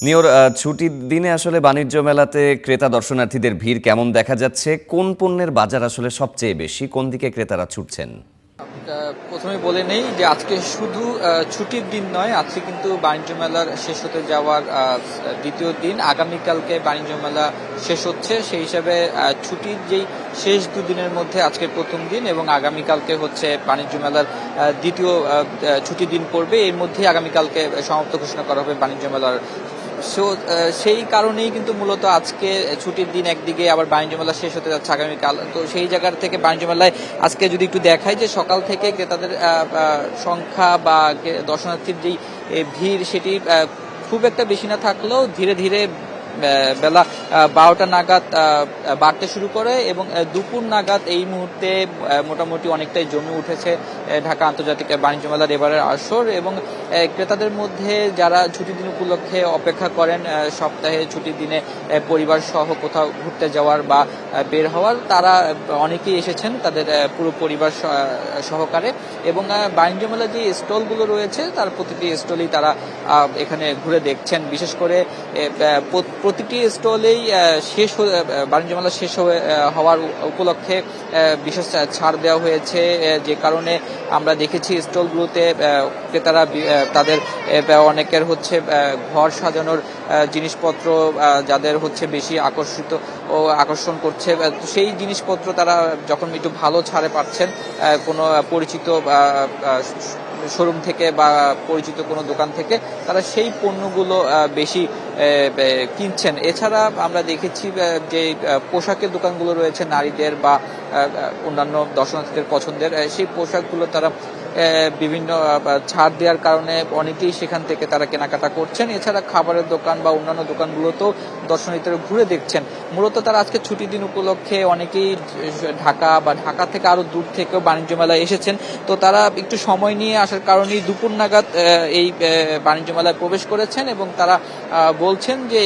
নিয়োর ছুটির দিনে আসলে বাণিজ্য মেলাতে ক্রেতা দর্শনার্থীদের ভিড় কেমন দেখা যাচ্ছে? কোন পণ্যের বাজার আসলে সবচেয়ে বেশি? কোন দিকে ক্রেতারা ছুটছেন? প্রথমে বলে নেই যে আজকে শুধু ছুটির দিন নয়, আজকে কিন্তু বাণিজ্য মেলার শেষ হতে যাওয়ার দ্বিতীয় দিন। আগামীকালকে বাণিজ্য মেলা শেষ হচ্ছে, সেই হিসাবে ছুটির যেই শেষ দুদিনের মধ্যে আজকে প্রথম দিন এবং আগামীকালকে হচ্ছে বাণিজ্য মেলার দ্বিতীয় ছুটির দিন পড়বে। এর মধ্যেই আগামীকালকে সমাপ্ত ঘোষণা করা হবে বাণিজ্য মেলার। সো সেই কারণেই কিন্তু মূলত আজকে ছুটির দিন একদিকে, আবার বাণিজ্য মেলা শেষ হতে যাচ্ছে আগামীকাল। তো সেই জায়গার থেকে বাণিজ্য মেলায় আজকে যদি একটু দেখাই যে সকাল থেকে ক্রেতাদের সংখ্যা বা দর্শনার্থীর যেই ভিড় সেটি খুব একটা বেশি না থাকলেও ধীরে ধীরে বেলা 12টা নাগাদ বাড়তে শুরু করে এবং দুপুর নাগাদ এই মুহূর্তে মোটামুটি অনেকটাই জমে উঠেছে ঢাকা আন্তর্জাতিক বাণিজ্য মেলার এবারের আসর। এবং ক্রেতাদের মধ্যে যারা ছুটির দিন উপলক্ষে অপেক্ষা করেন সপ্তাহে ছুটির দিনে পরিবার সহ কোথাও ঘুরতে যাওয়ার বা বের হওয়ার, তারা অনেকেই এসেছেন তাদের পুরো পরিবার সহকারে। এবং বাণিজ্য মেলার যে স্টলগুলো রয়েছে তার প্রতিটি স্টলেই তারা এখানে ঘুরে দেখছেন। বিশেষ করে প্রতিটি স্টলেই বাণিজ্য মেলা শেষ হওয়ার উপলক্ষে বিশেষ ছাড় দেওয়া হয়েছে, যে কারণে আমরা দেখেছি স্টলগুলোতে ক্রেতারা তাদের অনেকের হচ্ছে ঘর সাজানোর জিনিসপত্র যাদের হচ্ছে বেশি আকর্ষণ করছে, সেই জিনিসপত্র তারা যখন একটু ভালো ছাড়ে পাচ্ছেন কোনো পরিচিত শোরুম থেকে বা পরিচিত কোনো দোকান থেকে, তারা সেই পণ্যগুলো বেশি কিনছেন। এছাড়া আমরা দেখেছি যে পোশাকের দোকানগুলো রয়েছে নারীদের বা অন্যান্য দর্শনার্থীদের পছন্দের, সেই পোশাকগুলো তারা বিভিন্ন ছাড় দেওয়ার কারণে অনেকেই সেখান থেকে তারা কেনাকাটা করছেন। এছাড়া খাবারের দোকান বা অন্যান্য দোকানগুলোতেও দর্শনার্থীরা ঘুরে দেখছেন। মূলত তারা আজকে ছুটির দিন উপলক্ষে অনেকেই ঢাকা বা ঢাকা থেকে আরো দূর থেকেও বাণিজ্য মেলায় এসেছেন। তো তারা একটু সময় নিয়ে আসার কারণেই দুপুর নাগাদ এই বাণিজ্য মেলায় প্রবেশ করেছেন এবং তারা বলছেন যে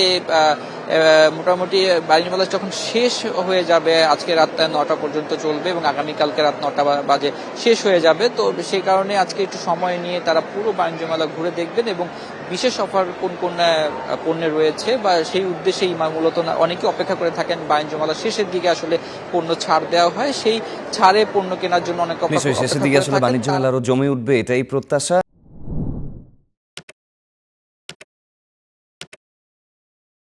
মোটামুটি বাণিজ্য মেলা যখন শেষ হয়ে যাবে, আজকে রাত 9টা পর্যন্ত চলবে এবং আগামীকালকে রাত 9টা বাজে শেষ হয়ে যাবে। তো সেই কারণে আজকে একটু সময় নিয়ে তারা পুরো বাণিজ্য মেলা ঘুরে দেখবেন এবং বিশেষ অফার কোন কোন পণ্যে রয়েছে বা সেই উদ্দেশ্যেই মূলত অনেকে অপেক্ষা করে থাকেন বাণিজ্য মেলা শেষের দিকে আসলে পণ্য ছাড় দেওয়া হয়, সেই ছাড়ে পণ্য কেনার জন্য অনেক নিশ্চয়ই শেষের দিকে আসলে বাণিজ্য মেলা আরো জমে উঠবে, এটাই প্রত্যাশা।